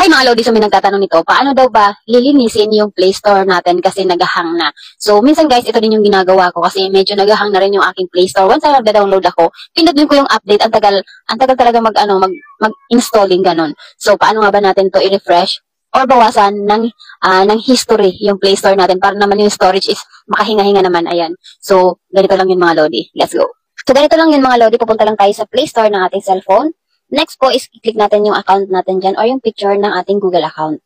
Hi mga Lodi, so may nagtatanong nito, paano daw ba lilinisin yung Play Store natin kasi nagahang na? So minsan guys, ito din yung ginagawa ko kasi medyo nagahang na rin yung aking Play Store. Once na nagda-download ako, pindutin ko yung update, ang tagal talaga mag-installing ganun. So paano nga ba natin to i-refresh or bawasan ng history yung Play Store natin para naman yung storage is makahinga-hinga naman, ayan. So ganito lang yun mga Lodi, let's go. So ganito lang yun mga Lodi, pupunta lang tayo sa Play Store ng ating cellphone. Next po is i-click natin yung account natin dyan or yung picture ng ating Google account.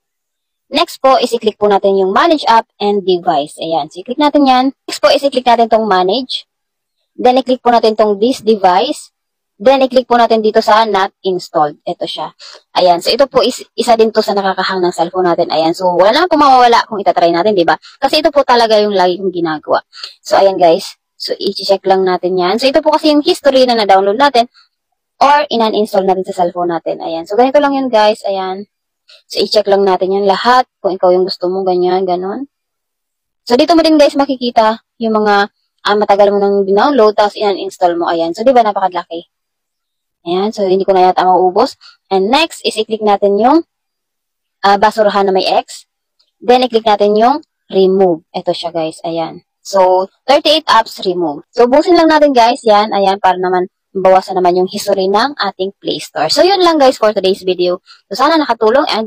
Next po is i-click po natin yung Manage App and Device. Ayan. So i-click natin yan. Next po is i-click natin tong Manage. Then i-click po natin tong This Device. Then i-click po natin dito sa Not Installed. Ito siya. Ayan. So ito po is isa din to sa nakakahang ng cellphone natin. Ayan. So wala naman po mawawala kung itatry natin, diba? Kasi ito po talaga yung lagi kong ginagawa. So ayan guys. So i-check lang natin yan. So ito po kasi yung history na na-download natin or in-uninstall natin sa cellphone natin. Ayan. So, ganito lang yun, guys. Ayan. So, i-check lang natin yan lahat. Kung ikaw yung gusto mo, ganyan, ganon. So, dito mo din, guys, makikita yung mga matagal mo nang download tapos in-uninstall mo. Ayan. So, di ba, napakadlaki? Ayan. So, hindi ko na yata maubos. And next is i-click natin yung basurahan na may X. Then, i-click natin yung remove. Ito siya, guys. Ayan. So, 38 apps remove. So, busin lang natin, guys. Yan. Ayan. Para naman bawasan naman yung history ng ating Play Store. So, yun lang guys for today's video. So, sana nakatulong and